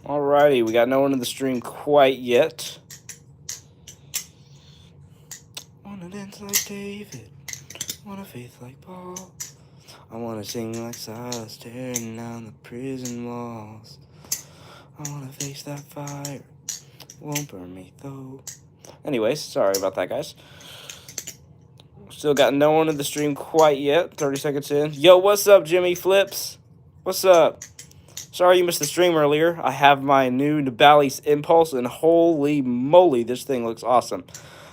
Alrighty, we got no one in the stream quite yet. Want to dance like David, want a faith like Paul. I want to sing like Silas, tearing down the prison walls. I want to face that fire, won't burn me though. Anyways, sorry about that, guys. Still got no one in the stream quite yet. 30 seconds in. Yo, what's up, Jimmy Flips? What's up? Sorry you missed the stream earlier. I have my new Nabalis Impulse, and holy moly, this thing looks awesome.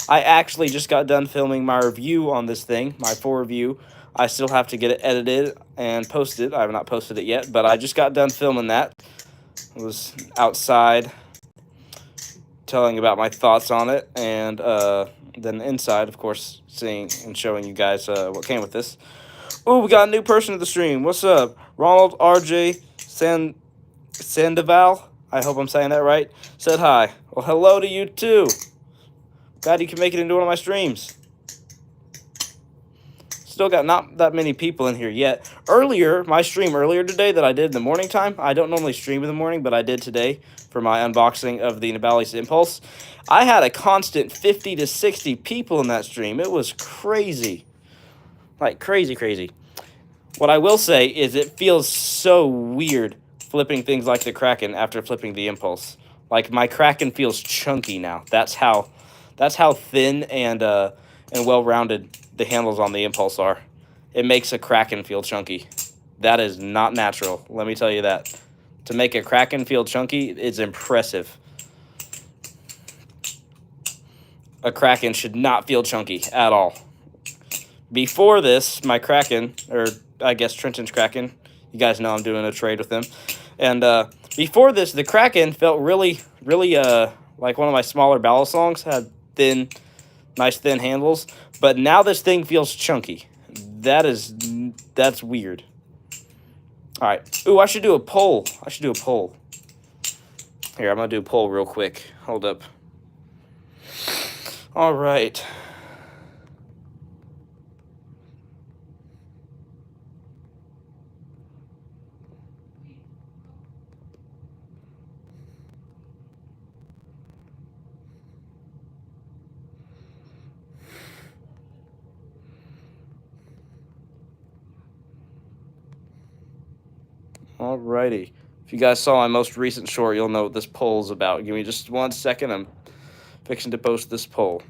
I actually just got done filming my review on this thing, my full review. I still have to get it edited and posted. I have not posted it yet, but I just got done filming that. I was outside telling about my thoughts on it, and then inside, of course, seeing and showing you guys what came with this. Ooh, we got a new person in the stream. What's up? Ronald RJ Sandoval, I hope I'm saying that right, said hi. Well, hello to you too. Glad you can make it into one of my streams. Still got not that many people in here yet. My stream earlier today that I did in the morning time, I don't normally stream in the morning, but I did today for my unboxing of the Nabalis Impulse. I had a constant 50 to 60 people in that stream. It was crazy. Like, crazy. What I will say is it feels so weird flipping things like the Kraken after flipping the Impulse. Like, my Kraken feels chunky now. That's how thin and well-rounded the handles on the Impulse are. It makes a Kraken feel chunky. That is not natural, let me tell you that. To make a Kraken feel chunky is impressive. A Kraken should not feel chunky at all. Before this, my Kraken, or I guess Trenton's Kraken, you guys know I'm doing a trade with him. And before this, the Kraken felt really like one of my smaller balisongs, had nice thin handles. But now this thing feels chunky. That's weird. All right. Ooh, I should do a poll. Here, I'm going to do a poll real quick. Hold up. All right. Alrighty. If you guys saw my most recent short, you'll know what this poll's about. Give me just 1 second. I'm fixing to post this poll.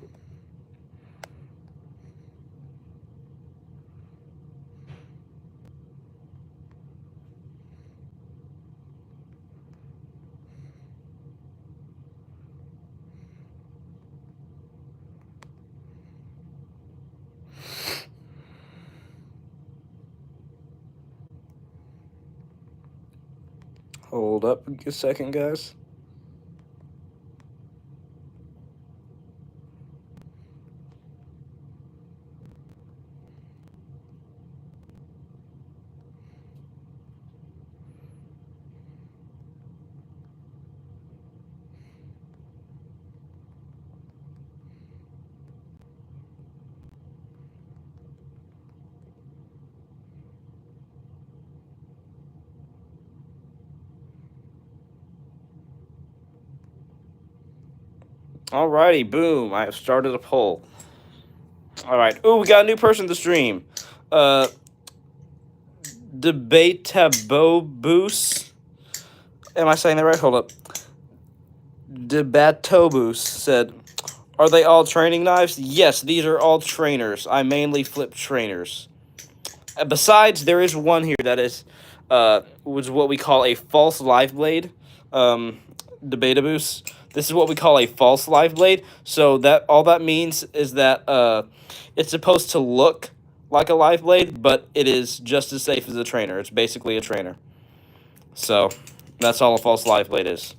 Hold up a second, guys. Alrighty, boom. I have started a poll. Alright. Ooh, we got a new person in the stream. Debatabobus. Am I saying that right? Hold up. Debatobus said, are they all training knives? Yes, these are all trainers. I mainly flip trainers. Besides, there is one here that is was what we call a false live blade. Debatabus. This is what we call a false live blade. So that all that means is that it's supposed to look like a live blade, but it is just as safe as a trainer. It's basically a trainer. So that's all a false live blade is.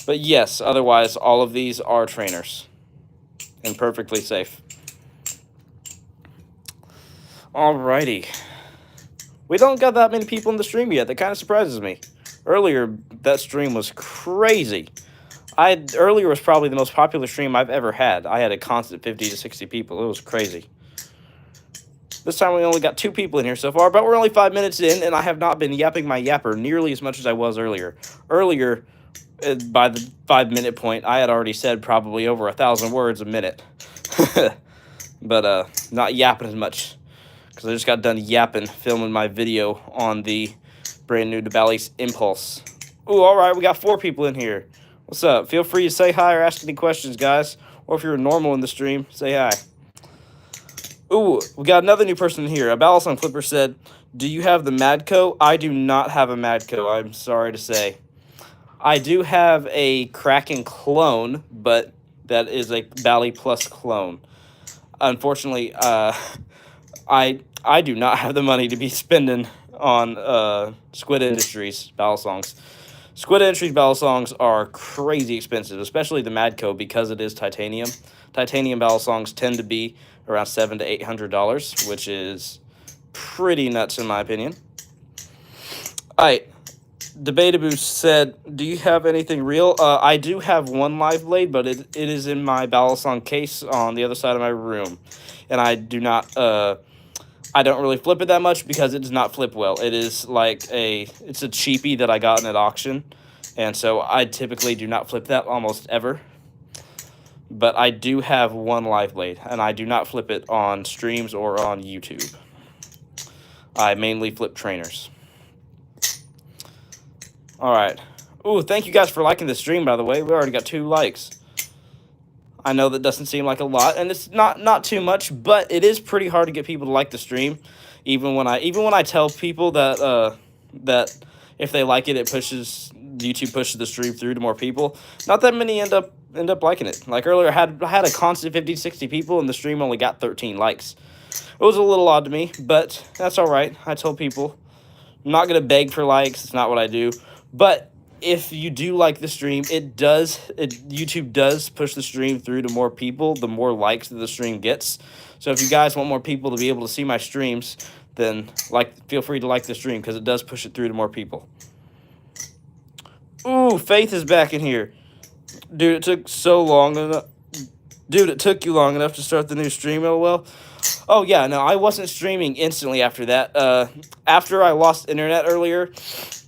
But yes, otherwise all of these are trainers and perfectly safe. Alrighty. We don't got that many people in the stream yet. That kind of surprises me. Earlier, that stream was crazy. Earlier was probably the most popular stream I've ever had. I had a constant 50 to 60 people. It was crazy. This time we only got 2 people in here so far, but we're only 5 minutes in, and I have not been yapping my yapper nearly as much as I was earlier. Earlier By the 5-minute point, I had already said probably over 1,000 words a minute. But not yapping as much, because I just got done yapping, filming my video on the brand new Nabalis Impulse. Ooh, alright, we got 4 people in here. What's up? Feel free to say hi or ask any questions, guys. Or if you're normal in the stream, say hi. Ooh, we got another new person in here. A Balisong Flipper said, do you have the Madco? I do not have a Madco, I'm sorry to say. I do have a Kraken clone, but that is a Bali Plus clone. Unfortunately, I do not have the money to be spending on Squid Industries Balisongs. Squid Industries Balisongs are crazy expensive, especially the Madco, because it is titanium. Titanium Balisongs tend to be around $700 to $800, which is pretty nuts in my opinion. Alright, Debataboo said, do you have anything real? I do have one live blade, but it is in my Balisong case on the other side of my room. And I do not, I don't really flip it that much because it does not flip well. It is like it's a cheapie that I got at auction. And so I typically do not flip that almost ever. But I do have one live blade, and I do not flip it on streams or on YouTube. I mainly flip trainers. Alright. Ooh, thank you guys for liking the stream, by the way. We already got 2 likes. I know that doesn't seem like a lot, and it's not too much, but it is pretty hard to get people to like the stream. Even when I tell people that that if they like it, YouTube pushes the stream through to more people. Not that many end up liking it. Like earlier, I had a constant 50, 60 people, and the stream only got 13 likes. It was a little odd to me, but that's all right. I told people I'm not gonna beg for likes. It's not what I do. But if you do like the stream, YouTube does push the stream through to more people, the more likes that the stream gets. So if you guys want more people to be able to see my streams, then feel free to like the stream, because it does push it through to more people. Ooh, Faith is back in here. Dude, it took so long enough. Dude, it took you long enough to start the new stream, LOL. Oh, yeah, no, I wasn't streaming instantly after that. After I lost internet earlier,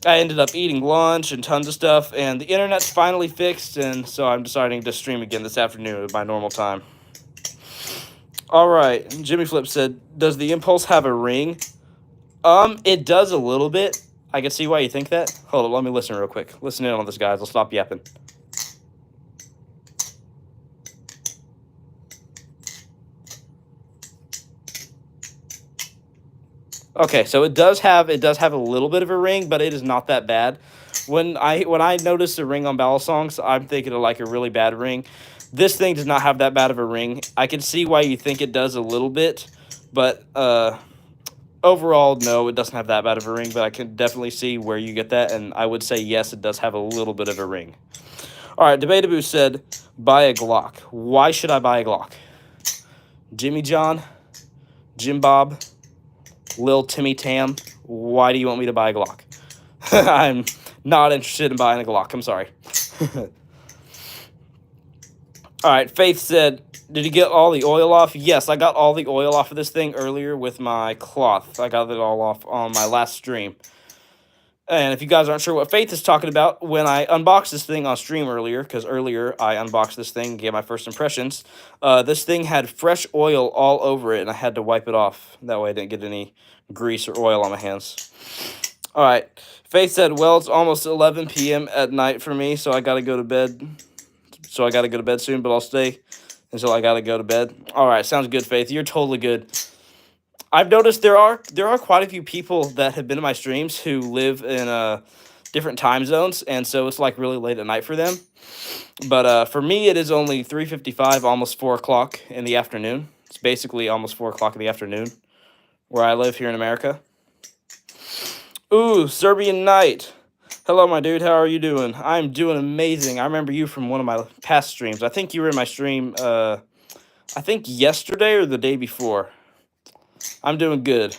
I ended up eating lunch and tons of stuff, and the internet's finally fixed, and so I'm deciding to stream again this afternoon at my normal time. Alright, Jimmy Flip said, does the Impulse have a ring? It does a little bit. I can see why you think that. Hold on, let me listen real quick. Listen in on this, guys. I'll stop yapping. Okay, so it does have a little bit of a ring, but it is not that bad. When I notice a ring on Balisongs, I'm thinking of like a really bad ring. This thing does not have that bad of a ring. I can see why you think it does a little bit, but overall, no, it doesn't have that bad of a ring. But I can definitely see where you get that, and I would say yes, it does have a little bit of a ring. All right, Debataboo said, buy a Glock. Why should I buy a Glock? Jimmy John, Jim Bob, Lil Timmy Tam, why do you want me to buy a Glock? I'm not interested in buying a Glock. I'm sorry. Alright, Faith said, did you get all the oil off? Yes, I got all the oil off of this thing earlier with my cloth. I got it all off on my last stream. And if you guys aren't sure what Faith is talking about, when I unboxed this thing on stream earlier, because earlier I unboxed this thing, gave my first impressions, this thing had fresh oil all over it, and I had to wipe it off. That way I didn't get any grease or oil on my hands. Alright, Faith said, well, it's almost 11 p.m. at night for me, so I gotta go to bed. So I gotta go to bed soon, but I'll stay until I gotta go to bed. Alright, sounds good, Faith. You're totally good. I've noticed there are quite a few people that have been in my streams who live in different time zones, and so it's like really late at night for them. But for me, it is only 3:55, almost 4 o'clock in the afternoon. It's basically almost 4 o'clock in the afternoon where I live here in America. Ooh, Serbian Knight. Hello, my dude. How are you doing? I'm doing amazing. I remember you from one of my past streams. I think you were in my stream, I think yesterday or the day before. I'm doing good.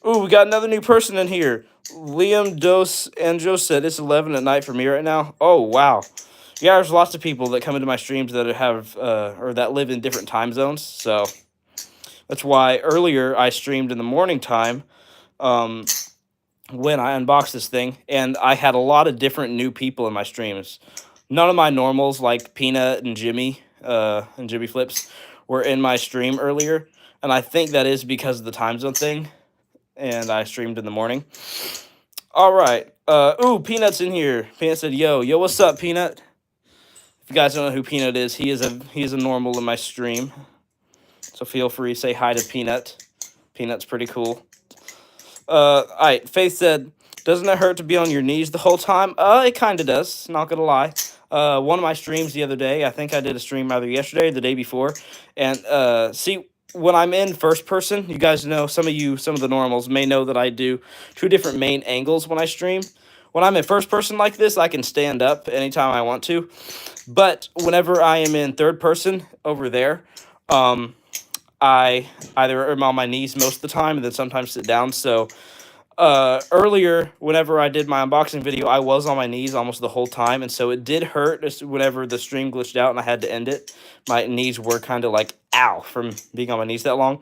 Ooh, we got another new person in here. Liam Dos Anjos said it's 11 at night for me right now. Oh, wow. Yeah, there's lots of people that come into my streams that have, or that live in different time zones. So that's why earlier I streamed in the morning time. when I unboxed this thing, and I had a lot of different new people in my streams. None of my normals like Peanut and Jimmy Flips were in my stream earlier, and I think that is because of the time zone thing. And I streamed in the morning. All right. Ooh, Peanut's in here. Peanut said, "Yo, what's up, Peanut?" If you guys don't know who Peanut is, he is a normal in my stream. So feel free to say hi to Peanut. Peanut's pretty cool. All right. Faith said, "Doesn't it hurt to be on your knees the whole time?" It kind of does. Not gonna lie. One of my streams the other day, I think I did a stream either yesterday or the day before, and see, when I'm in first person, you guys know, some of the normals may know that I do two different main angles when I stream. When I'm in first person like this, I can stand up anytime I want to. But whenever I am in third person over there, I either am on my knees most of the time and then sometimes sit down. So earlier, whenever I did my unboxing video, I was on my knees almost the whole time, and so it did hurt whenever the stream glitched out and I had to end it. My knees were kind of like, ow, from being on my knees that long.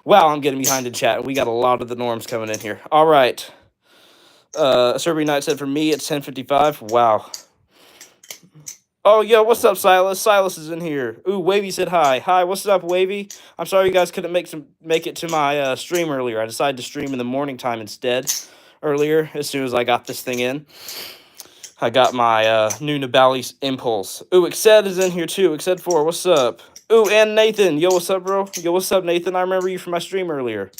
Wow, I'm getting behind in chat. We got a lot of the norms coming in here. All right. Serbian Knight said, for me, it's 10:55. Wow. Oh, yo, what's up, Silas? Silas is in here. Ooh, Wavy said hi. Hi, what's up, Wavy? I'm sorry you guys couldn't make it to my stream earlier. I decided to stream in the morning time instead earlier, as soon as I got this thing in. I got my new Nabalis Impulse. Ooh, Exed is in here too. Exed4, what's up? Ooh, and Nathan. Yo, what's up, bro? Yo, what's up, Nathan? I remember you from my stream earlier.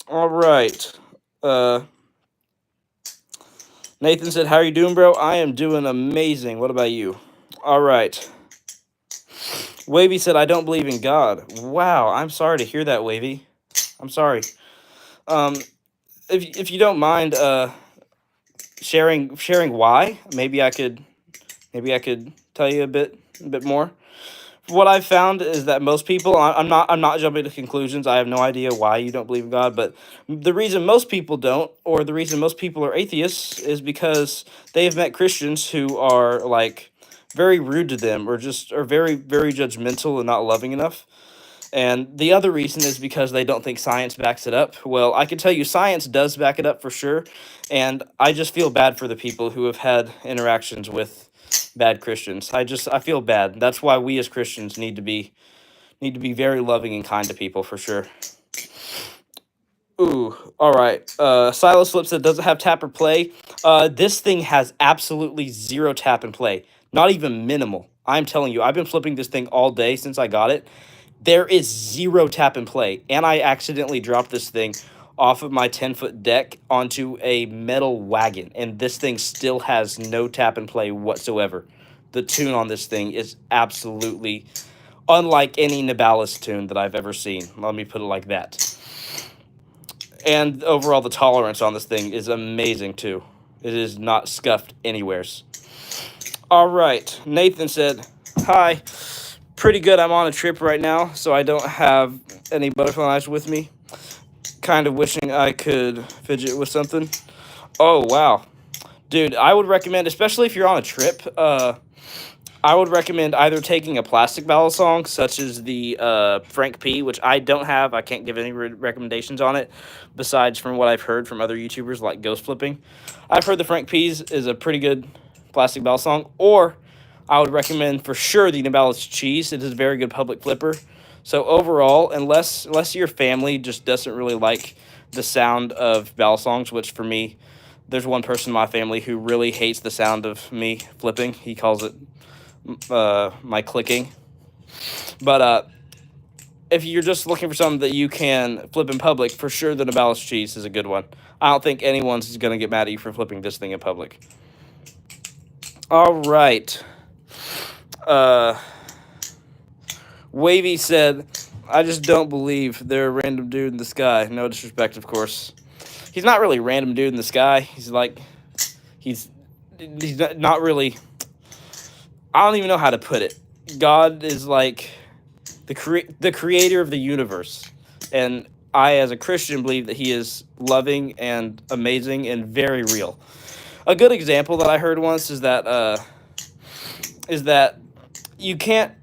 All right. Nathan said, how are you doing, bro? I am doing amazing. What about you? All right. Wavy said, I don't believe in God. Wow, I'm sorry to hear that, Wavy. I'm sorry. If you don't mind sharing why, maybe I could tell you a bit more. What I've found is that most people, I'm not jumping to conclusions. I have no idea why you don't believe in God, but the reason most people don't, or the reason most people are atheists, is because they have met Christians who are like very rude to them, or just are very, very judgmental and not loving enough. And the other reason is because they don't think science backs it up. Well, I can tell you science does back it up for sure, and I just feel bad for the people who have had interactions with bad Christians. I feel bad. That's why we as Christians need to be very loving and kind to people for sure. Ooh, all right. Silas Flip said, does it have tap or play? This thing has absolutely zero tap and play. Not even minimal. I'm telling you, I've been flipping this thing all day since I got it. There is zero tap and play, and I accidentally dropped this thing off of my 10-foot deck onto a metal wagon, and this thing still has no tap and play whatsoever. The tune on this thing is absolutely unlike any Nabalis tune that I've ever seen. Let me put it like that. And overall, the tolerance on this thing is amazing, too. It is not scuffed anywheres. All right. Nathan said, hi. Pretty good. I'm on a trip right now, so I don't have any butterflies with me. Kind of wishing I could fidget with something. Oh, wow. Dude, I would recommend, especially if you're on a trip, I would recommend either taking a plastic balisong, such as the Frank P, which I don't have. I can't give any recommendations on it, besides from what I've heard from other YouTubers like Ghost Flipping. I've heard the Frank P's is a pretty good plastic balisong, or I would recommend for sure the Nabalis Cheese. It is a very good public flipper. So overall, unless your family just doesn't really like the sound of balisongs, which for me, there's one person in my family who really hates the sound of me flipping. He calls it my clicking. But if you're just looking for something that you can flip in public, for sure the Nabalis Cheese is a good one. I don't think anyone's going to get mad at you for flipping this thing in public. All right. Wavy said, I just don't believe they're a random dude in the sky. No disrespect, of course. He's not really a random dude in the sky. He's like, he's not really, I don't even know how to put it. God is like the creator of the universe. And I, as a Christian, believe that he is loving and amazing and very real. A good example that I heard once is that you can't,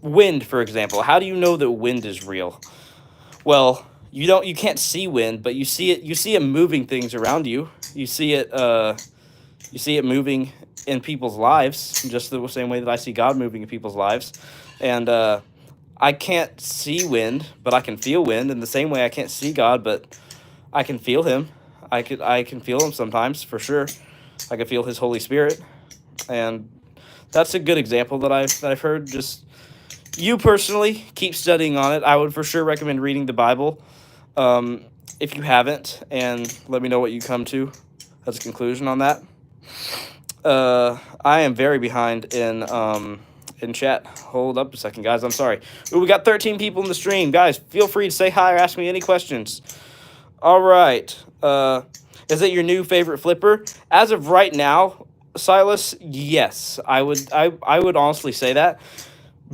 wind, for example. How do you know that wind is real? Well, you can't see wind, but you see it moving things around you. You see it moving in people's lives, just the same way that I see God moving in people's lives. And I can't see wind, but I can feel wind in the same way I can't see God, but I can feel him. I can feel him sometimes, for sure. I can feel his Holy Spirit. And that's a good example that I've heard. Just you personally keep studying on it. I would for sure recommend reading the Bible if you haven't, and let me know what you come to as a conclusion on that. I am very behind in chat. Hold up a second, guys. I'm sorry. Ooh, we got 13 people in the stream. Guys, feel free to say hi or ask me any questions. All right. Is it your new favorite flipper? As of right now, Silas, yes. I would honestly say that.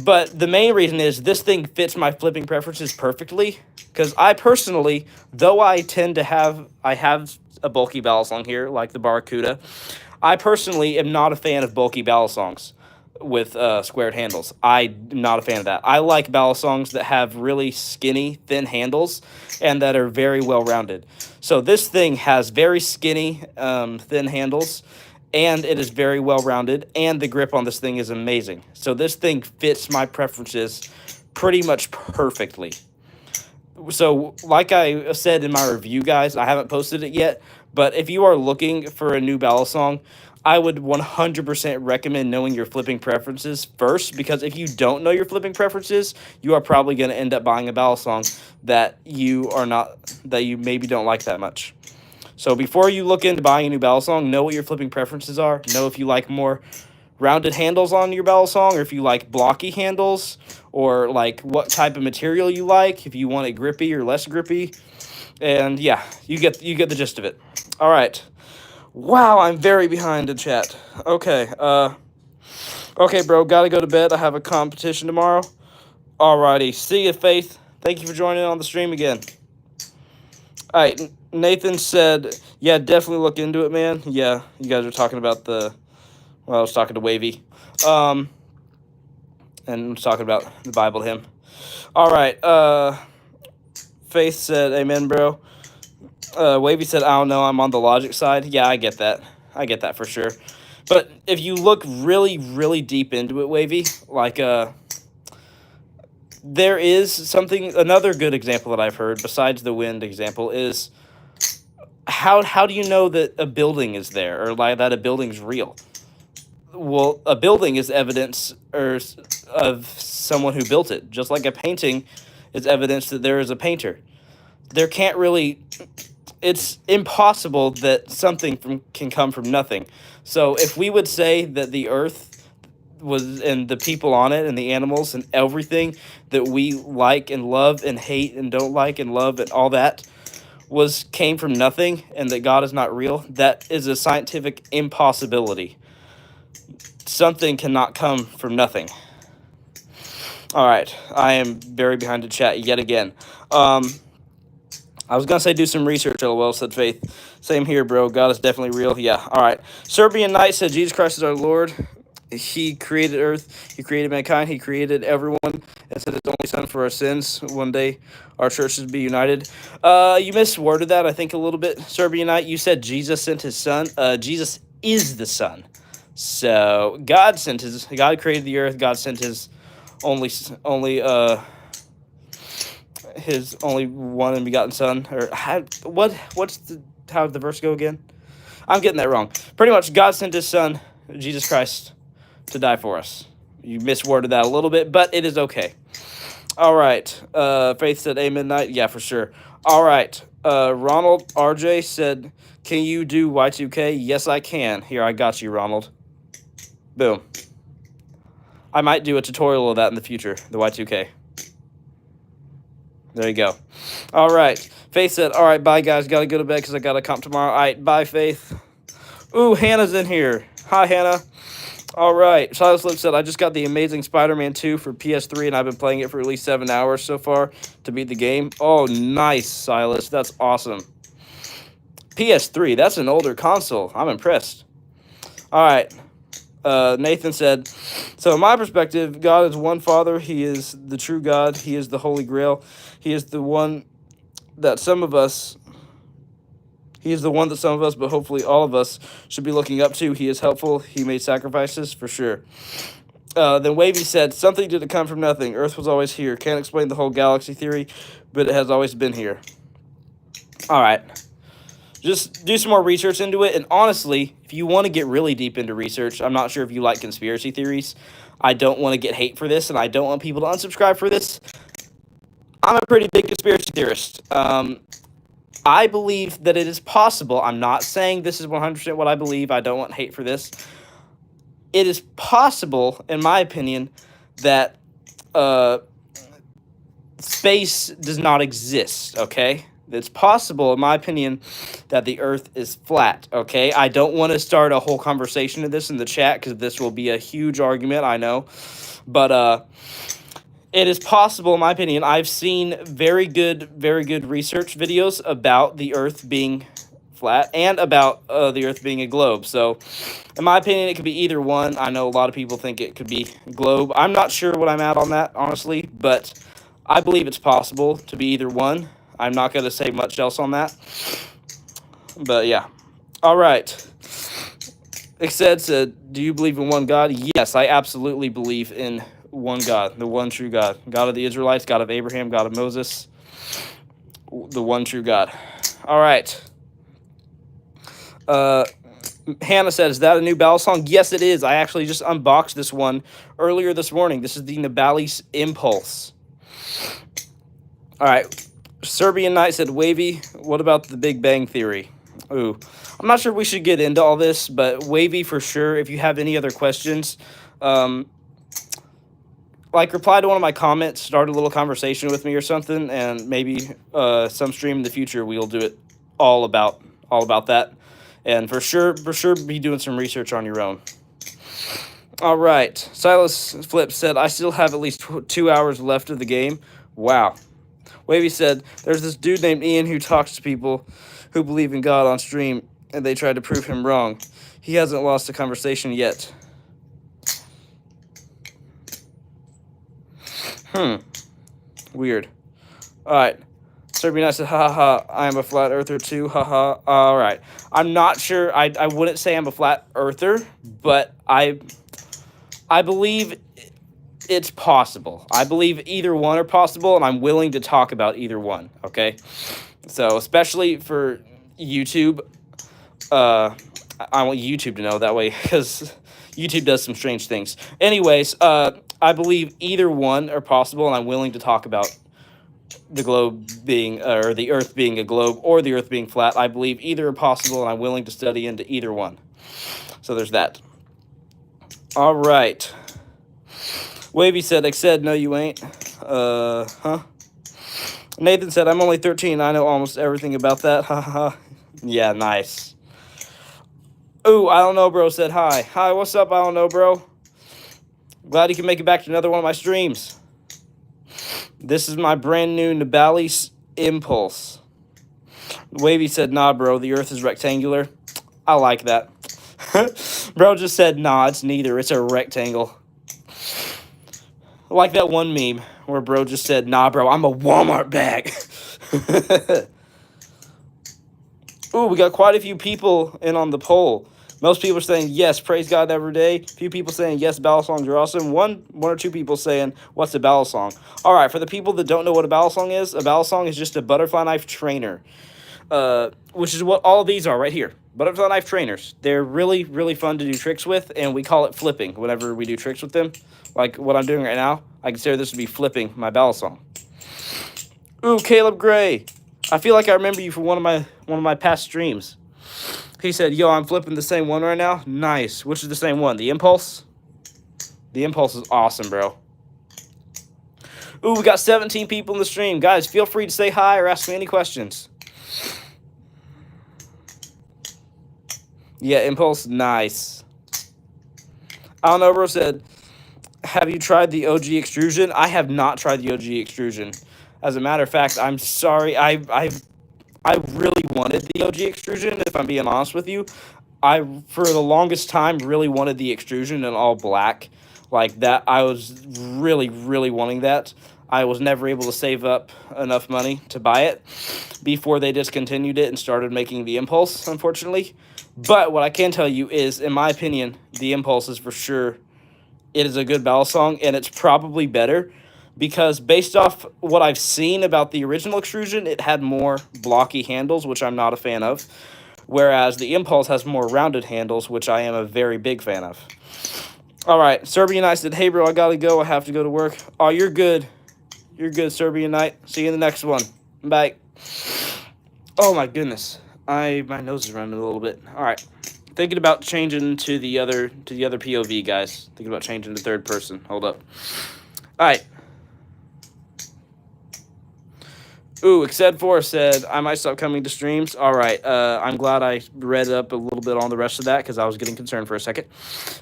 But the main reason is this thing fits my flipping preferences perfectly. Because I personally, though I have a bulky balisong here, like the Barracuda, I personally am not a fan of bulky balisongs with squared handles. I'm not a fan of that. I like balisongs that have really skinny, thin handles and that are very well rounded. So this thing has very skinny, thin handles, and it is very well rounded, and the grip on this thing is amazing. So this thing fits my preferences pretty much perfectly. So like I said in my review, guys, I haven't posted it yet, but if you are looking for a new balisong, I would 100% recommend knowing your flipping preferences first, because if you don't know your flipping preferences, you are probably going to end up buying a balisong that you maybe don't like that much. So before you look into buying a new balisong, know what your flipping preferences are. Know if you like more rounded handles on your balisong, or if you like blocky handles, or like what type of material you like, if you want it grippy or less grippy. And yeah, you get the gist of it. All right. Wow, I'm very behind in chat. Okay, okay, bro, gotta go to bed. I have a competition tomorrow. Alrighty, see you, Faith. Thank you for joining on the stream again. All right, Nathan said, yeah, definitely look into it, man. Yeah, you guys are talking about I was talking to Wavy, and was talking about the Bible to him. All right, Faith said, amen, bro. Wavy said, I don't know, I'm on the logic side. Yeah, I get that. I get that for sure. But if you look really, really deep into it, Wavy, like, there is another good example that I've heard, besides the wind example, is how do you know that a building is there, or like that a building's real? Well, a building is evidence of someone who built it, just like a painting is evidence that there is a painter. It's impossible that something can come from nothing. So if we would say that the earth and the people on it and the animals and everything that we like and love and hate and don't like and love and all that came from nothing, and that God is not real, that is a scientific impossibility. Something cannot come from nothing. All right, I am very behind the chat yet again. I was going to say do some research, LOL, said Faith. Same here, bro. God is definitely real. Yeah, all right. Serbian Knight said, Jesus Christ is our Lord. He created earth. He created mankind. He created everyone and sent his only son for our sins. One day, our churches be united. You misworded that, I think, a little bit, Serbian Knight. You said Jesus sent his son. Jesus is the son. So God created the earth. God sent his only one and begotten son, or how did the verse go again? I'm getting that wrong. Pretty much, God sent his son, Jesus Christ, to die for us. You misworded that a little bit, but it is okay. All right. Faith said amen night. Yeah, for sure. All right. Ronald RJ said, can you do Y2K? Yes, I can. Here, I got you, Ronald. Boom. I might do a tutorial of that in the future, the Y2K. There you go. All right. Faith said, all right, bye, guys. Got to go to bed because I got to comp tomorrow. All right, bye, Faith. Ooh, Hannah's in here. Hi, Hannah. All right. Silas Lip said, I just got the Amazing Spider-Man 2 for PS3, and I've been playing it for at least 7 hours so far to beat the game. Oh, nice, Silas. That's awesome. PS3, that's an older console. I'm impressed. All right. Nathan said, so in my perspective, God is one Father. He is the true God. He is the Holy Grail. He is the one that some of us, he is the one that some of us, but hopefully all of us, should be looking up to. He is helpful. He made sacrifices, for sure. Then Wavy said, something didn't come from nothing. Earth was always here. Can't explain the whole galaxy theory, but it has always been here. All right. Just do some more research into it. And honestly, if you want to get really deep into research, I'm not sure if you like conspiracy theories. I don't want to get hate for this, and I don't want people to unsubscribe for this. I'm a pretty big conspiracy theorist. I believe that it is possible. I'm not saying this is 100% what I believe. I don't want hate for this. It is possible, in my opinion, that space does not exist, okay? It's possible, in my opinion, that the Earth is flat, okay? I don't want to start a whole conversation of this in the chat because this will be a huge argument, I know. But it is possible, in my opinion. I've seen very good research videos about the Earth being flat and about the Earth being a globe. So, in my opinion, it could be either one. I know a lot of people think it could be globe. I'm not sure what I'm at on that, honestly, but I believe it's possible to be either one. I'm not going to say much else on that. But, yeah. All right. Exed said, do you believe in one God? Yes, I absolutely believe in one God, the one true God. God of the Israelites, God of Abraham, God of Moses, the one true God. All right. Hannah said, is that a new Balisong? Yes, it is. I actually just unboxed this one earlier this morning. This is the Nabalis Impulse. All right. Serbian Knight said, Wavy, what about the Big Bang Theory? Ooh, I'm not sure we should get into all this, but Wavy for sure. If you have any other questions, reply to one of my comments, start a little conversation with me or something, and maybe some stream in the future we'll do it all about that. And for sure be doing some research on your own. All right. Silas Flip said, I still have at least 2 hours left of the game. Wow. Wavy said, there's this dude named Ian who talks to people who believe in God on stream, and they tried to prove him wrong. He hasn't lost the conversation yet. Weird. All right. Serbian said, ha, I am a flat earther too, haha. All right. I'm not sure. I wouldn't say I'm a flat earther, but I believe it's possible. I believe either one are possible, and I'm willing to talk about either one, okay? So, especially for YouTube, I want YouTube to know that way, because YouTube does some strange things. Anyways, I believe either one are possible, and I'm willing to talk about the globe being, or the Earth being a globe, or the Earth being flat. I believe either are possible, and I'm willing to study into either one. So there's that. All right. Wavy said, Exed, no you ain't. Nathan said, I'm only 13. I know almost everything about that. Haha. Yeah, nice. Ooh, I don't know, bro said hi. Hi, what's up, I don't know, bro? Glad you can make it back to another one of my streams. This is my brand new Nabalis Impulse. Wavy said, nah, bro, the Earth is rectangular. I like that. Bro just said, nah, it's neither. It's a rectangle. I like that one meme where bro just said, nah, bro, I'm a Walmart bag. Ooh, we got quite a few people in on the poll. Most people are saying, yes, praise God every day. A few people saying, yes, balisongs are awesome. One or two people saying, what's a balisong? All right, for the people that don't know what a balisong is just a butterfly knife trainer, which is what all these are right here. Butterfly knife trainers. They're really, really fun to do tricks with, and we call it flipping whenever we do tricks with them. Like what I'm doing right now, I consider this to be flipping my balisong. Ooh, Caleb Gray. I feel like I remember you from one of my past streams. He said, yo, I'm flipping the same one right now. Nice. Which is the same one? The Impulse? The Impulse is awesome, bro. Ooh, we got 17 people in the stream. Guys, feel free to say hi or ask me any questions. Yeah, Impulse, nice. I don't know, bro said, have you tried the OG extrusion? I have not tried the OG extrusion. As a matter of fact, I'm sorry. I really wanted the OG extrusion, if I'm being honest with you. I, for the longest time, really wanted the extrusion in all black. Like that, I was really, really wanting that. I was never able to save up enough money to buy it before they discontinued it and started making the Impulse, unfortunately. But what I can tell you is, in my opinion, the Impulse is for sure, it is a good balisong, and it's probably better because based off what I've seen about the original extrusion, it had more blocky handles, which I'm not a fan of, whereas the Impulse has more rounded handles, which I am a very big fan of. All right, Serbian Knight said, hey, bro, I gotta go. I have to go to work. Oh, you're good. You're good, Serbian Knight. See you in the next one. Bye. Oh, my goodness. My nose is running a little bit. All right. Thinking about changing to the other POV, guys. Thinking about changing to third person. Hold up. All right. Ooh, Exced4 said, I might stop coming to streams. All right. I'm glad I read up a little bit on the rest of that because I was getting concerned for a second.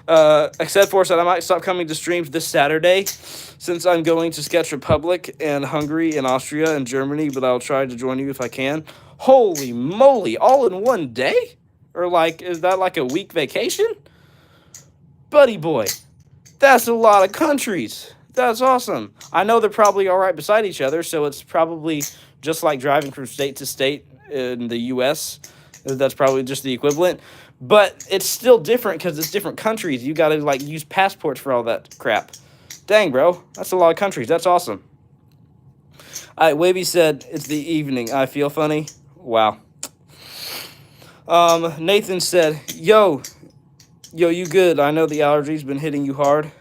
Exced4 said, I might stop coming to streams this Saturday since I'm going to Sketch Republic and Hungary and Austria and Germany, but I'll try to join you if I can. Holy moly, all in one day? Or like, is that like a week vacation? Buddy boy, that's a lot of countries. That's awesome. I know they're probably all right beside each other, so it's probably just like driving from state to state in the U.S. That's probably just the equivalent. But it's still different because it's different countries. You got to like use passports for all that crap. Dang, bro. That's a lot of countries. That's awesome. All right, Wavy said, it's the evening. I feel funny. Wow. Nathan said, yo, you good? I know the allergies been hitting you hard.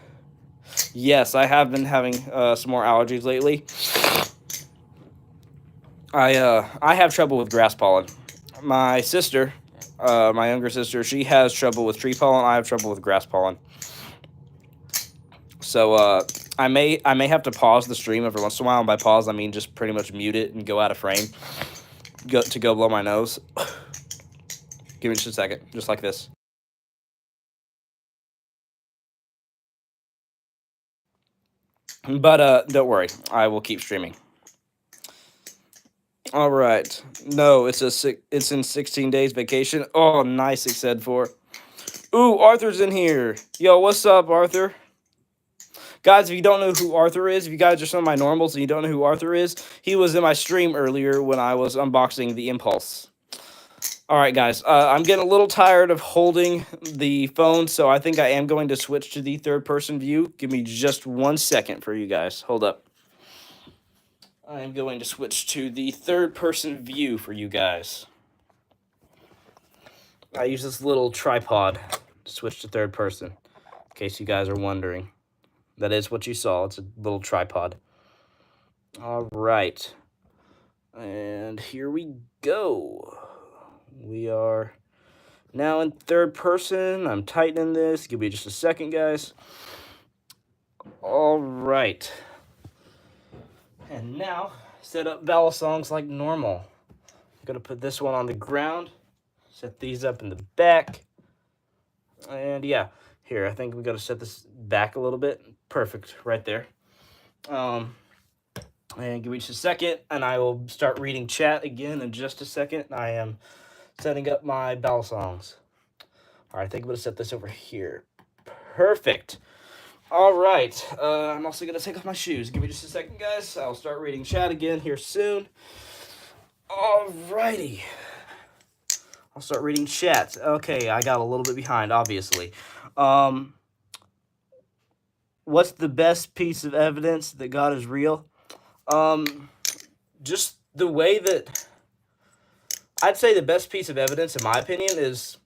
Yes, I have been having some more allergies lately. I have trouble with grass pollen. My sister, my younger sister, she has trouble with tree pollen. I have trouble with grass pollen. So I may have to pause the stream every once in a while. And by pause, I mean just pretty much mute it and go out of frame. Go blow my nose. Give me just a second, just like this. But don't worry, I will keep streaming. All right. No, it's in 16 days vacation. Oh, nice, it said for. Ooh, Arthur's in here. Yo, what's up, Arthur? Guys, if you don't know who Arthur is, if you guys are some of my normals and you don't know who Arthur is, he was in my stream earlier when I was unboxing the Impulse. All right, guys, I'm getting a little tired of holding the phone, so I think I am going to switch to the third-person view. Give me just 1 second for you guys. Hold up. I am going to switch to the third-person view for you guys. I use this little tripod to switch to third person, in case you guys are wondering. That is what you saw. It's a little tripod. All right. And here we go. We are now in third person. I'm tightening this. Give me just a second, guys. All right. And now, set up balisongs like normal. I'm going to put this one on the ground. Set these up in the back. And yeah, here, I think we got to set this back a little bit. Perfect, right there. And give me just a second, and I will start reading chat again in just a second. I am setting up my balisongs. All right, I think I'm going to set this over here. Perfect. All right, I'm also going to take off my shoes. Give me just a second, guys. I'll start reading chat again here soon. All righty. I'll start reading chat. Okay, I got a little bit behind, obviously. What's the best piece of evidence that God is real? Just the way that I'd say the best piece of evidence, in my opinion, is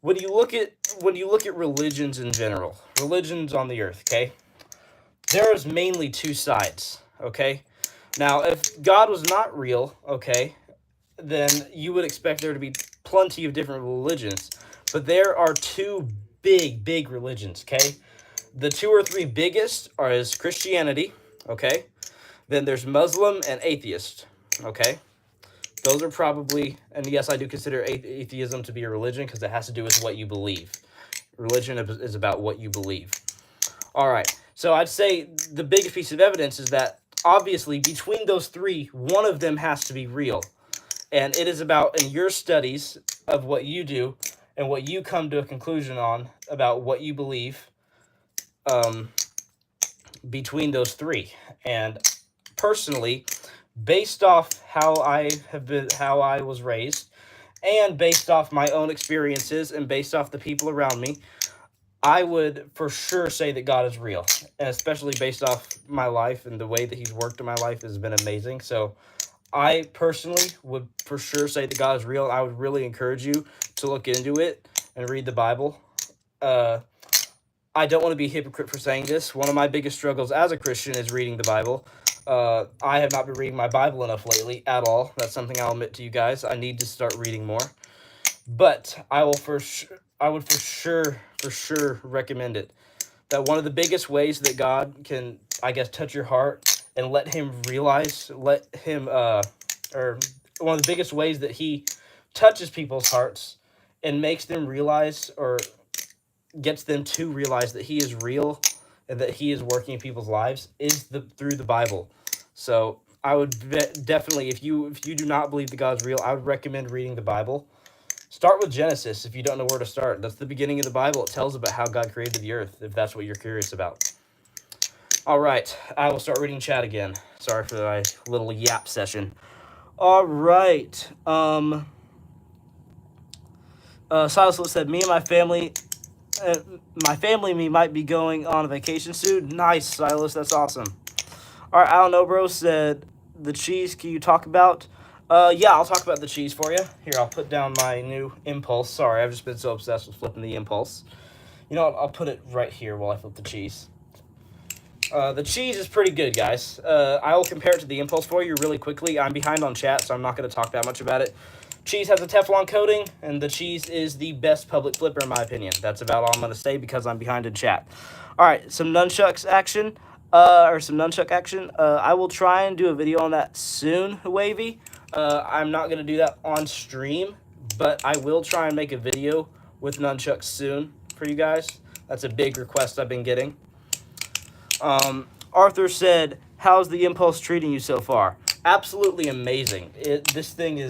when you look at religions in general, religions on the earth. Okay, there is mainly two sides. Okay, now if God was not real, okay, then you would expect there to be plenty of different religions, but there are two big religions. Okay, the two or three biggest is Christianity. Okay. Then there's Muslim and atheist, okay? Those are probably, and yes, I do consider atheism to be a religion because it has to do with what you believe. Religion is about what you believe. All right, so I'd say the biggest piece of evidence is that, obviously, between those three, one of them has to be real. And it is about, in your studies of what you do and what you come to a conclusion on about what you believe between those three. And personally, based off how I was raised, and based off my own experiences and based off the people around me, I would for sure say that God is real, and especially based off my life and the way that He's worked in my life has been amazing. So I personally would for sure say that God is real. I would really encourage you to look into it and read the Bible. I don't want to be a hypocrite for saying this. One of my biggest struggles as a Christian is reading the Bible. I have not been reading my Bible enough lately at all. That's something I'll admit to you guys. I need to start reading more. But I would for sure recommend it. That one of the biggest ways that God can, I guess, touch your heart and let him, or one of the biggest ways that he touches people's hearts and makes them realize, or gets them to realize that he is real and that he is working in people's lives, is through the Bible. So I would definitely, if you do not believe that God's real, I would recommend reading the Bible. Start with Genesis if you don't know where to start. That's the beginning of the Bible. It tells about how God created the earth, if that's what you're curious about. All right, I will start reading chat again. Sorry for my little yap session. All right. Silas said, me and my family and me might be going on a vacation soon. Nice, Silas. That's awesome. All right, I don't know, bro. Said, the cheese, can you talk about? Yeah, I'll talk about the cheese for you. Here, I'll put down my new Impulse. Sorry, I've just been so obsessed with flipping the Impulse. You know what? I'll put it right here while I flip the cheese. The cheese is pretty good, guys. I will compare it to the Impulse for you really quickly. I'm behind on chat, so I'm not going to talk that much about it. Cheese has a Teflon coating, and the cheese is the best public flipper, in my opinion. That's about all I'm going to say because I'm behind in chat. All right, some nunchuck action. I will try and do a video on that soon, Wavy. I'm not going to do that on stream, but I will try and make a video with nunchucks soon for you guys. That's a big request I've been getting. Arthur said, how's the Impulse treating you so far? Absolutely amazing. This thing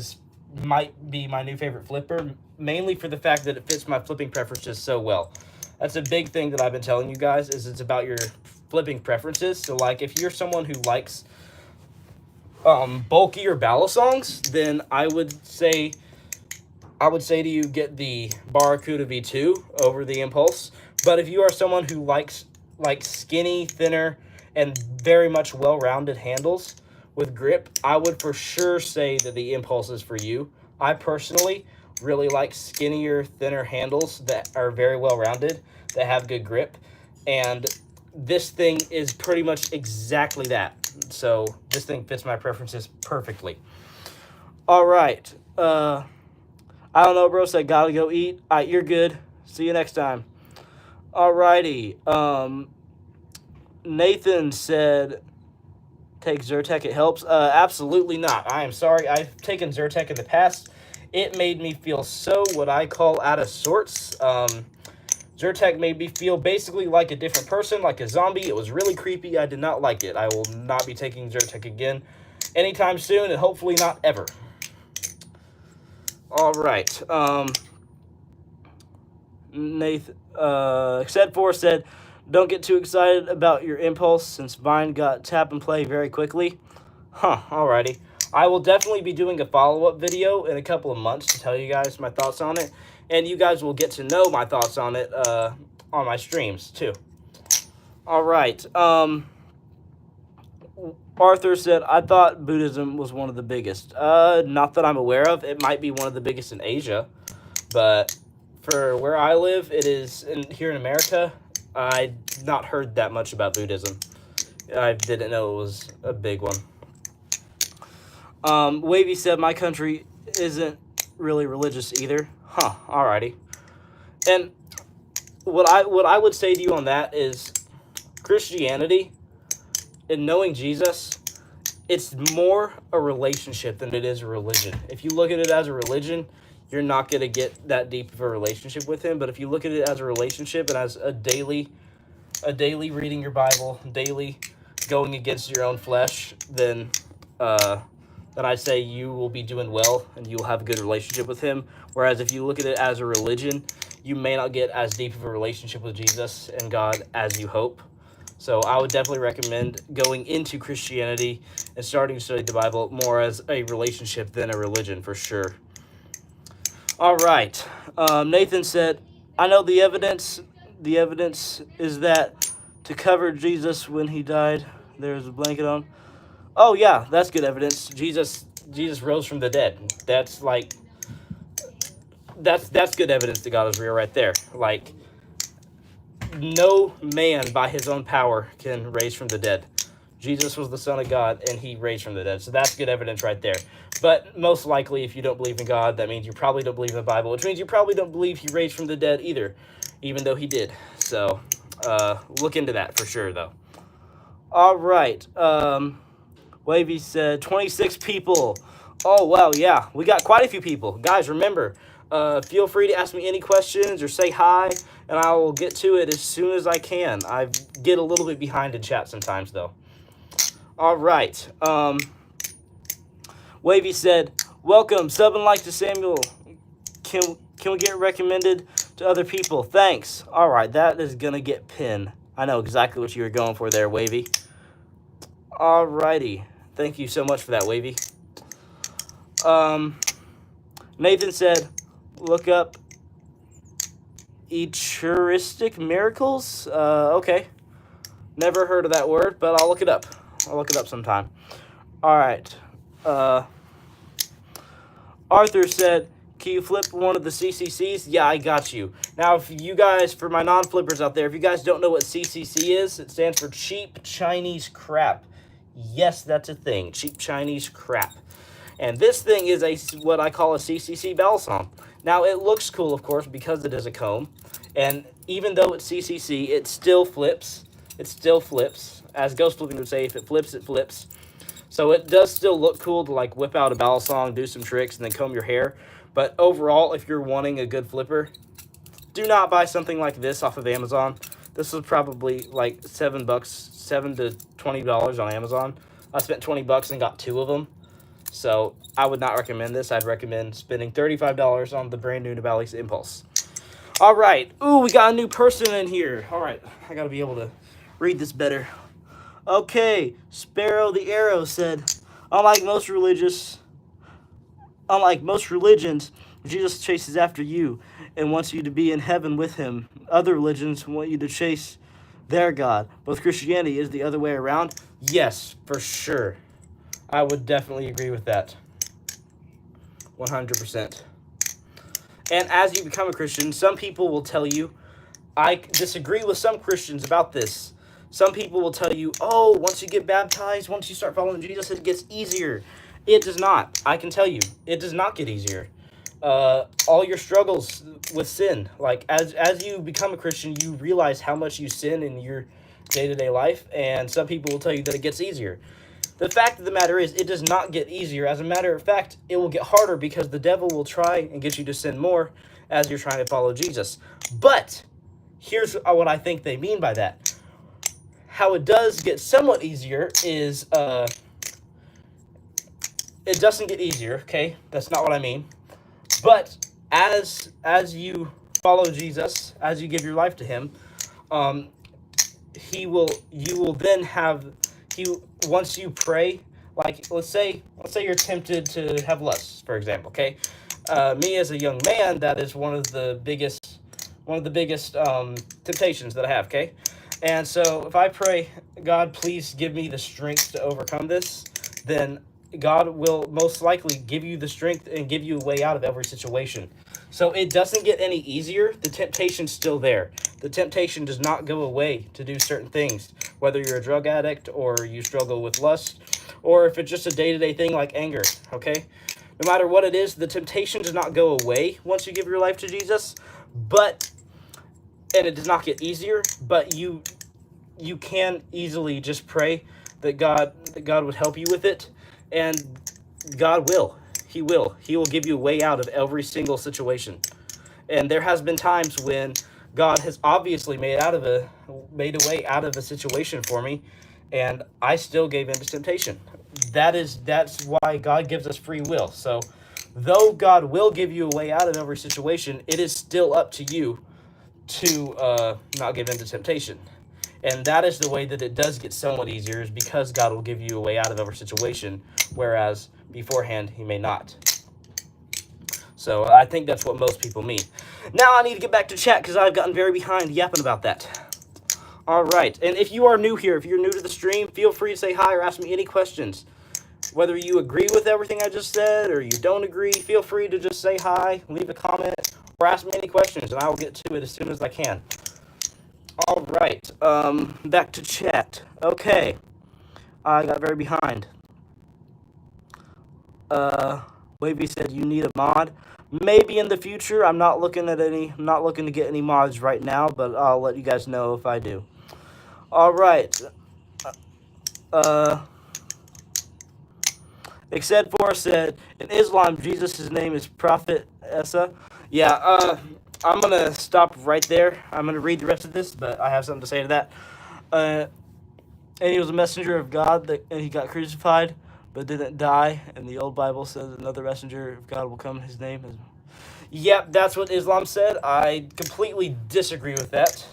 might be my new favorite flipper, mainly for the fact that it fits my flipping preferences so well. That's a big thing that I've been telling you guys, is it's about your flipping preferences. So like if you're someone who likes bulkier balisongs, then I would say to you, get the Barracuda V2 over the Impulse. But if you are someone who likes skinny, thinner, and very much well-rounded handles with grip, I would for sure say that the Impulse is for you. I personally really like skinnier, thinner handles that are very well-rounded, that have good grip, and this thing is pretty much exactly that. So this thing fits my preferences perfectly. All right. I don't know, bro. Said, gotta go eat. All right, you're good. See you next time. Alrighty. Nathan said, take Zyrtec, it helps. Absolutely not. I am sorry. I've taken Zyrtec in the past. It made me feel so what I call out of sorts. Zyrtec made me feel basically like a different person, like a zombie. It was really creepy. I did not like it. I will not be taking Zyrtec again anytime soon, and hopefully not ever. All right. Nathan, Except4 said, don't get too excited about your Impulse since mine got tap and play very quickly. Huh, alrighty. I will definitely be doing a follow-up video in a couple of months to tell you guys my thoughts on it. And you guys will get to know my thoughts on it on my streams, too. Alright, Arthur said, I thought Buddhism was one of the biggest. Not that I'm aware of. It might be one of the biggest in Asia. But for where I live, it is here in America. I've not heard that much about Buddhism. I didn't know it was a big one. Wavy said, my country isn't really religious either. Huh, alrighty. And what I would say to you on that is Christianity and knowing Jesus, it's more a relationship than it is a religion. If you look at it as a religion, you're not going to get that deep of a relationship with him. But if you look at it as a relationship and as a daily reading your Bible, daily going against your own flesh, then I say you will be doing well and you'll have a good relationship with him. Whereas if you look at it as a religion, you may not get as deep of a relationship with Jesus and God as you hope. So I would definitely recommend going into Christianity and starting to study the Bible more as a relationship than a religion, for sure. All right. Nathan said, I know the evidence. The evidence is that to cover Jesus when he died, there's a blanket on. Oh, yeah, that's good evidence. Jesus rose from the dead. That's like, that's good evidence that God is real right there. Like, no man by his own power can raise from the dead. Jesus was the Son of God, and he raised from the dead. So that's good evidence right there. But most likely, if you don't believe in God, that means you probably don't believe in the Bible, which means you probably don't believe he raised from the dead either, even though he did. So look into that for sure, though. All right. Wavy said 26 people. Oh, wow, yeah. We got quite a few people. Guys, remember, feel free to ask me any questions or say hi, and I will get to it as soon as I can. I get a little bit behind in chat sometimes, though. All right. Wavy said, welcome, sub and like to Samuel. Can we get recommended to other people? Thanks. All right, that is going to get pinned. I know exactly what you were going for there, Wavy. All righty. Thank you so much for that, Wavy. Nathan said, look up Eucharistic miracles. Okay. Never heard of that word, but I'll look it up. I'll look it up sometime. All right. Arthur said, can you flip one of the CCCs? Yeah, I got you. Now, if you guys, for my non-flippers out there, if you guys don't know what CCC is, it stands for Cheap Chinese Crap. Yes, that's a thing. Cheap Chinese Crap. And this thing is what I call a CCC balisong. Now, it looks cool, of course, because it is a comb. And even though it's CCC, it still flips. It still flips. As ghost flipping would say, if it flips, it flips. So it does still look cool to like whip out a balisong, do some tricks, and then comb your hair. But overall, if you're wanting a good flipper, do not buy something like this off of Amazon. This was probably like $7 to $20 on Amazon. I spent $20 and got 2 of them. So I would not recommend this. I'd recommend spending $35 on the brand new Nabalis Impulse. All right. Ooh, we got a new person in here. All right. I got to be able to read this better. Okay. Sparrow the Arrow said, unlike most religions, Jesus chases after you and wants you to be in heaven with him. Other religions want you to chase their God. Both Christianity is the other way around. Yes, for sure. I would definitely agree with that. 100%. And as you become a Christian, some people will tell you, I disagree with some Christians about this. Some people will tell you, oh, once you get baptized, once you start following Jesus, it gets easier. It does not. I can tell you, it does not get easier. All your struggles with sin, like as you become a Christian, you realize how much you sin in your day-to-day life, and some people will tell you that it gets easier. The fact of the matter is, it does not get easier. As a matter of fact, it will get harder because the devil will try and get you to sin more as you're trying to follow Jesus. But here's what I think they mean by that. How it does get somewhat easier is, it doesn't get easier, okay? That's not what I mean. But as you follow Jesus, as you give your life to him, you will then have, once you pray, like let's say you're tempted to have lust, for example, okay? Me as a young man, that is one of the biggest temptations that I have, okay? And so if I pray, God, please give me the strength to overcome this, then God will most likely give you the strength and give you a way out of every situation. So it doesn't get any easier. The temptation's still there. The temptation does not go away to do certain things, whether you're a drug addict or you struggle with lust, or if it's just a day-to-day thing like anger, okay? No matter what it is, the temptation does not go away once you give your life to Jesus, and it does not get easier, but you can easily just pray that God would help you with it, and God will. He will give you a way out of every single situation. And there has been times when God has obviously made a way out of a situation for me, and I still gave in to temptation. That's why God gives us free will. So though God will give you a way out of every situation, it is still up to you to not give in to temptation. And that is the way that it does get somewhat easier, is because God will give you a way out of every situation, whereas beforehand he may not. So I think that's what most people mean. Now I need to get back to chat because I've gotten very behind yapping about that. All right, and if you are new here, if you're new to the stream, feel free to say hi or ask me any questions. Whether you agree with everything I just said or you don't agree, feel free to just say hi, leave a comment, or ask me any questions, and I will get to it as soon as I can. All right, back to chat. Okay, I got very behind. Wavy said you need a mod. Maybe in the future. I'm not looking to get any mods right now, but I'll let you guys know if I do. All right. Except for said in Islam, Jesus' name is Prophet Esa. Yeah. I'm gonna stop right there. I'm gonna read the rest of this, but I have something to say to that. And he was a messenger of God, and he got crucified, but didn't die. And the old Bible says another messenger of God will come. His name is. Yep, that's what Islam said. I completely disagree with that.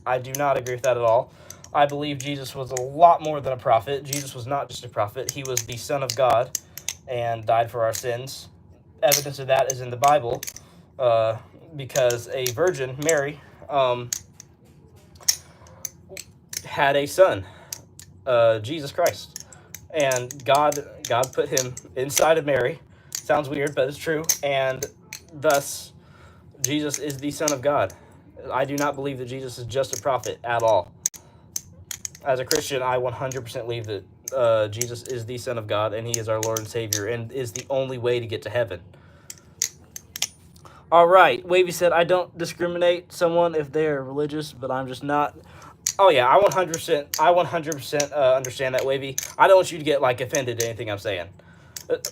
I do not agree with that at all. I believe Jesus was a lot more than a prophet. Jesus was not just a prophet. He was the Son of God and died for our sins. Evidence of that is in the Bible, because a virgin, Mary, had a son, Jesus Christ. And God put him inside of Mary. Sounds weird, but it's true. And thus, Jesus is the Son of God. I do not believe that Jesus is just a prophet at all. As a Christian, I 100% believe that Jesus is the Son of God, and he is our Lord and Savior, and is the only way to get to heaven. All right, Wavy said, I don't discriminate someone if they are religious, but I'm just not. Oh yeah, I 100% understand that, Wavy. I don't want you to get like offended at anything I'm saying.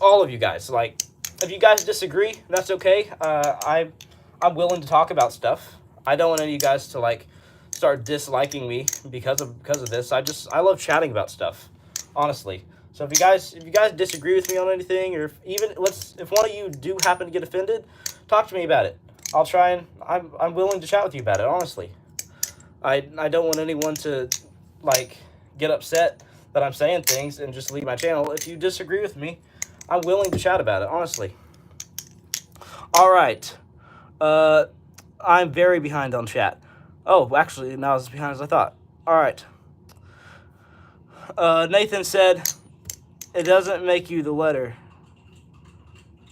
All of you guys, like, if you guys disagree, that's okay. I'm willing to talk about stuff. I don't want any of you guys to like start disliking me because of this. I love chatting about stuff, honestly. So if you guys disagree with me on anything, or if one of you do happen to get offended, talk to me about it. I'll try and I'm willing to chat with you about it, honestly. I don't want anyone to like get upset that I'm saying things and just leave my channel. If you disagree with me, I'm willing to chat about it, honestly. All right. I'm very behind on chat. Oh, actually, not as behind as I thought. All right. Nathan said, it doesn't make you the letter.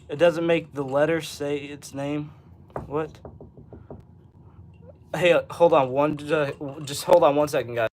It doesn't make the letter say its name. What? Hey, hold on just hold on 1 second, guys.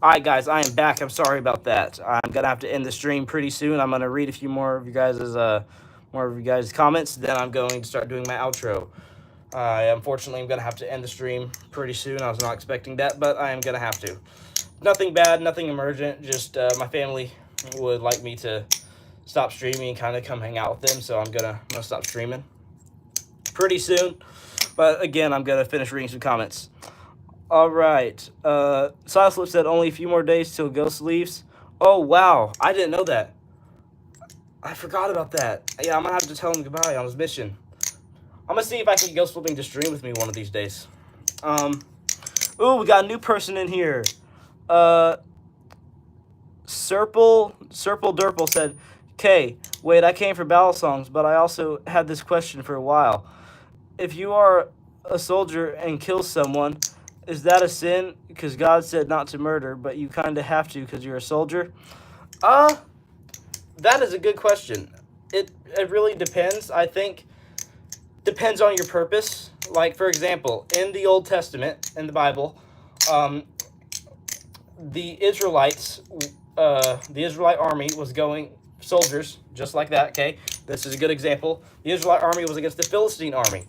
Alright guys, I am back. I'm sorry about that. I'm gonna have to end the stream pretty soon. I'm gonna read a few more of you guys' comments, then I'm going to start doing my outro. Unfortunately, I'm gonna have to end the stream pretty soon. I was not expecting that, but I am gonna have to. Nothing bad, nothing emergent, just my family would like me to stop streaming and kind of come hang out with them, so I'm gonna stop streaming pretty soon. But again, I'm gonna finish reading some comments. All right. Sileslip said only a few more days till Ghost leaves. Oh, wow. I didn't know that. I forgot about that. Yeah, I'm going to have to tell him goodbye on his mission. I'm going to see if I can get Ghost Flipping to stream with me one of these days. Ooh, we got a new person in here. Serple Durple said, "Okay, wait, I came for Balisongs, but I also had this question for a while. If you are a soldier and kill someone, is that a sin? Because God said not to murder, but you kind of have to because you're a soldier." That is a good question. It really depends. I think depends on your purpose. Like, for example, in the Old Testament, in the Bible, the Israelites, the Israelite army was going, soldiers, just like that, okay? This is a good example. The Israelite army was against the Philistine army.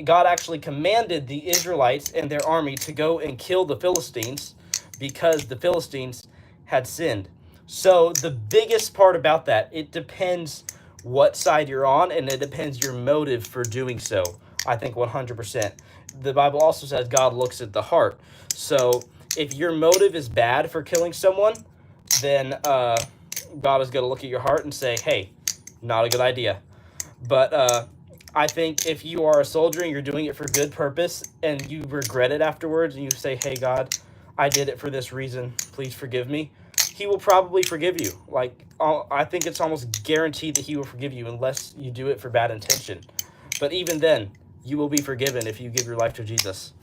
God actually commanded the Israelites and their army to go and kill the Philistines because the Philistines had sinned. So the biggest part about that, it depends what side you're on, and it depends your motive for doing so. I think 100%. The Bible also says God looks at the heart. So if your motive is bad for killing someone, then God is going to look at your heart and say, hey, not a good idea. But I think if you are a soldier and you're doing it for good purpose and you regret it afterwards and you say, hey, God, I did it for this reason, please forgive me, he will probably forgive you. Like, I think it's almost guaranteed that he will forgive you unless you do it for bad intention. But even then, you will be forgiven if you give your life to Jesus.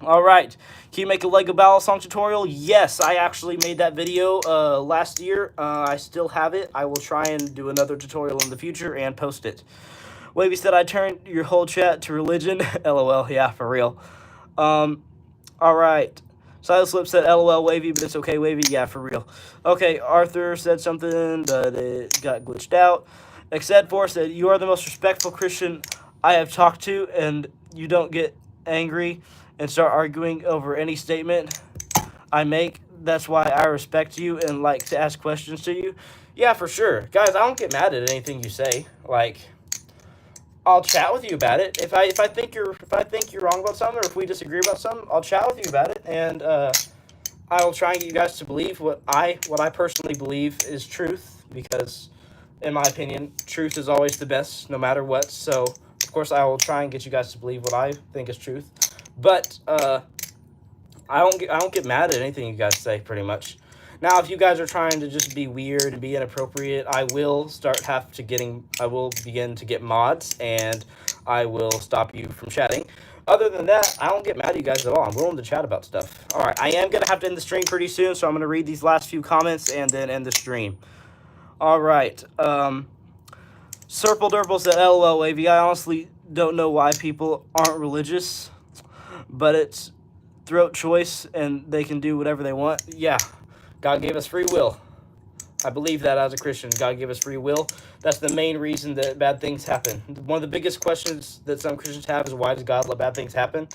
All right, can you make a Lego Balisong tutorial? Yes, I actually made that video last year. I still have it. I will try and do another tutorial in the future and post it. Wavy said I turned your whole chat to religion. LOL, yeah, for real. All right. Silas Lip said LOL Wavy, but it's okay, Wavy. Yeah, for real. Okay, Arthur said something, but it got glitched out. Xed4 said, you are the most respectful Christian I have talked to, and you don't get angry and start arguing over any statement I make. That's why I respect you and like to ask questions to you. Yeah, for sure. Guys, I don't get mad at anything you say. Like, I'll chat with you about it. If I think you're wrong about something, or if we disagree about something, I'll chat with you about it, and I will try and get you guys to believe what I personally believe is truth, because in my opinion, truth is always the best, no matter what. So of course I will try and get you guys to believe what I think is truth. But I don't get mad at anything you guys say, pretty much. Now, if you guys are trying to just be weird and be inappropriate, I will begin to get mods, and I will stop you from chatting. Other than that, I don't get mad at you guys at all. I'm willing to chat about stuff. All right, I am going to have to end the stream pretty soon, so I'm going to read these last few comments and then end the stream. All right. Serple Durple said, LOL, Wavy. I honestly don't know why people aren't religious, but it's throat choice, and they can do whatever they want. Yeah. God gave us free will. I believe that as a Christian. God gave us free will. That's the main reason that bad things happen. One of the biggest questions that some Christians have is, why does God let bad things happen?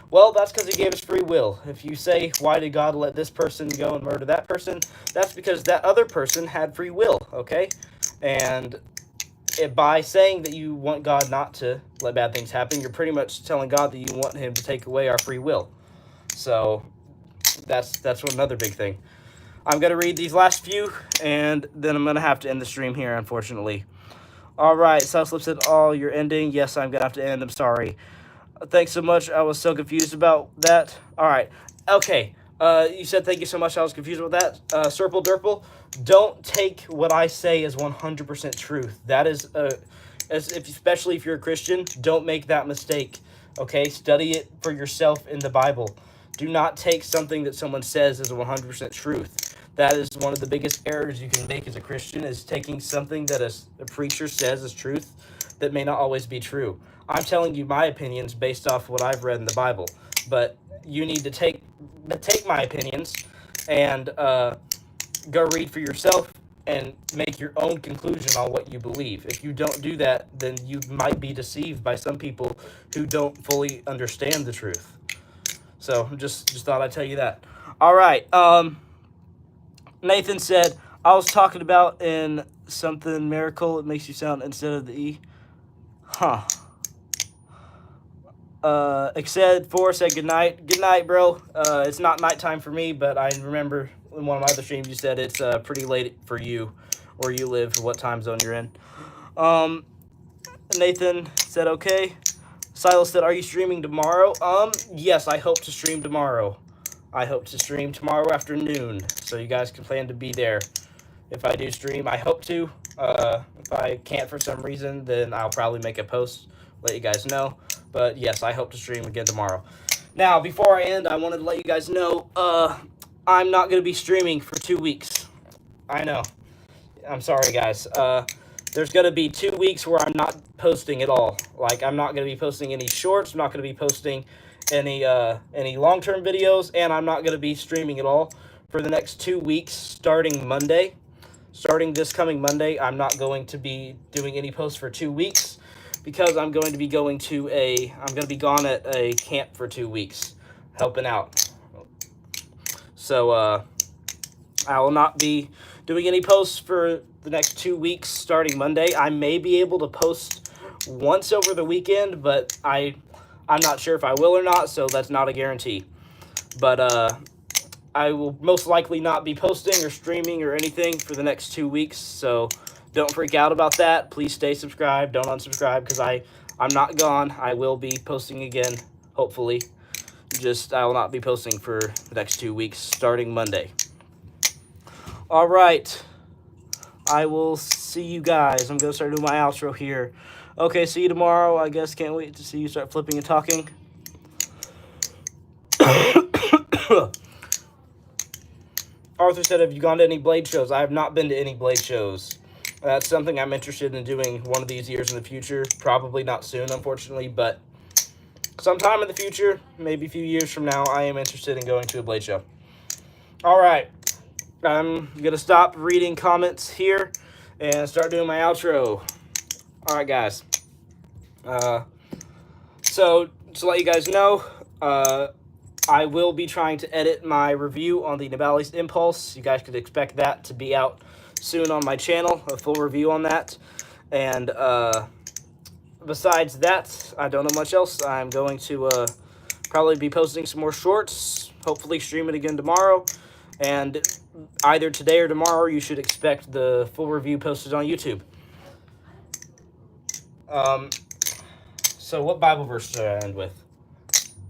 Well, that's because he gave us free will. If you say, why did God let this person go and murder that person? That's because that other person had free will, okay? And by saying that you want God not to let bad things happen, you're pretty much telling God that you want him to take away our free will. So that's another big thing. I'm going to read these last few, and then I'm going to have to end the stream here, unfortunately. All right, Southslip said, oh, you're ending. Yes, I'm going to have to end. I'm sorry. Thanks so much. I was so confused about that. All right. Okay. You said thank you so much. I was confused about that. Serple Durple, don't take what I say as 100% truth. That is, especially if you're a Christian, don't make that mistake. Okay? Study it for yourself in the Bible. Do not take something that someone says as 100% truth. That is one of the biggest errors you can make as a Christian, is taking something that a preacher says as truth that may not always be true. I'm telling you my opinions based off what I've read in the Bible, but you need to take my opinions and go read for yourself and make your own conclusion on what you believe. If you don't do that, then you might be deceived by some people who don't fully understand the truth. So just thought I'd tell you that. All right. Nathan said, I was talking about in something miracle, it makes you sound instead of the E. Huh. Xed4 said good night. Good night, bro. It's not nighttime for me, but I remember in one of my other streams you said it's pretty late for you where you live, for what time zone you're in. Nathan said okay. Silas said, are you streaming tomorrow? Yes, I hope to stream tomorrow. I hope to stream tomorrow afternoon, so you guys can plan to be there. If I do stream, I hope to. If I can't for some reason, then I'll probably make a post, let you guys know. But yes, I hope to stream again tomorrow. Now, before I end, I wanted to let you guys know, I'm not going to be streaming for 2 weeks. I know. I'm sorry, guys. there's going to be 2 weeks where I'm not posting at all. Like, I'm not going to be posting any shorts. I'm not going to be posting any long-term videos, and I'm not going to be streaming at all for the next 2 weeks starting Monday. Starting this coming Monday, I'm not going to be doing any posts for 2 weeks because I'm going to be gone at a camp for 2 weeks helping out. So I will not be doing any posts for the next 2 weeks starting Monday. I may be able to post once over the weekend, but I'm not sure if I will or not, so that's not a guarantee. But I will most likely not be posting or streaming or anything for the next 2 weeks, so don't freak out about that. Please stay subscribed. Don't unsubscribe because I'm not gone. I will be posting again, hopefully. I will not be posting for the next 2 weeks starting Monday. All right. I will see you guys. I'm going to start doing my outro here. Okay, see you tomorrow. I guess can't wait to see you start flipping and talking. Arthur said, have you gone to any blade shows? I have not been to any blade shows. That's something I'm interested in doing one of these years in the future. Probably not soon, unfortunately, but sometime in the future, maybe a few years from now, I am interested in going to a blade show. All right. I'm going to stop reading comments here and start doing my outro. All right, guys. So, to let you guys know, I will be trying to edit my review on the Nabalis Impulse. You guys could expect that to be out soon on my channel, a full review on that. And besides that, I don't know much else. I'm going to probably be posting some more shorts, hopefully stream it again tomorrow. And either today or tomorrow, you should expect the full review posted on YouTube. So what Bible verse should I end with?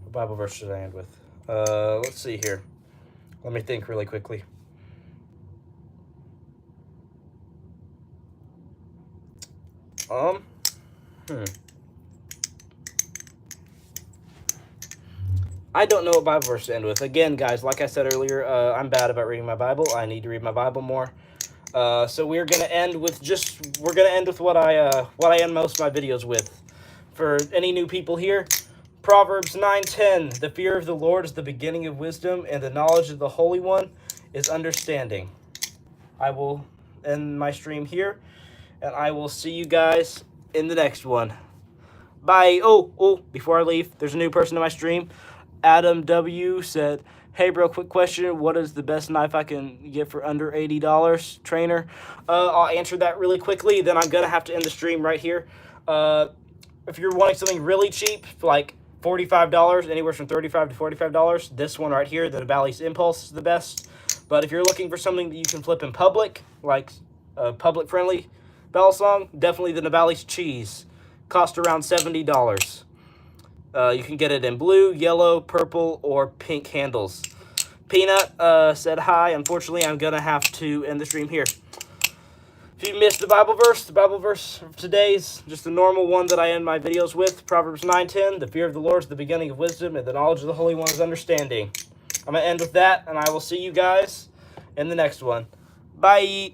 What Bible verse should I end with? Let's see here. Let me think really quickly. I don't know what Bible verse to end with. Again, guys, like I said earlier, I'm bad about reading my Bible. I need to read my Bible more. So we're gonna end with what I end most of my videos with. For any new people here, Proverbs 9:10. The fear of the Lord is the beginning of wisdom, and the knowledge of the Holy One is understanding. I will end my stream here, and I will see you guys in the next one. Bye. Oh, before I leave, there's a new person in my stream. Adam W. said, hey, bro, quick question. What is the best knife I can get for under $80, trainer? I'll answer that really quickly. Then I'm going to have to end the stream right here. If you're wanting something really cheap, like $45, anywhere from $35 to $45, this one right here, the Nabalis Impulse, is the best. But if you're looking for something that you can flip in public, like a public-friendly Balisong, definitely the Nabalis Cheese. Cost around $70. You can get it in blue, yellow, purple, or pink handles. Peanut said hi. Unfortunately, I'm going to have to end the stream here. If you missed the Bible verse of today's just the normal one that I end my videos with, Proverbs 9:10. The fear of the Lord is the beginning of wisdom, and the knowledge of the Holy One is understanding. I'm going to end with that, and I will see you guys in the next one. Bye!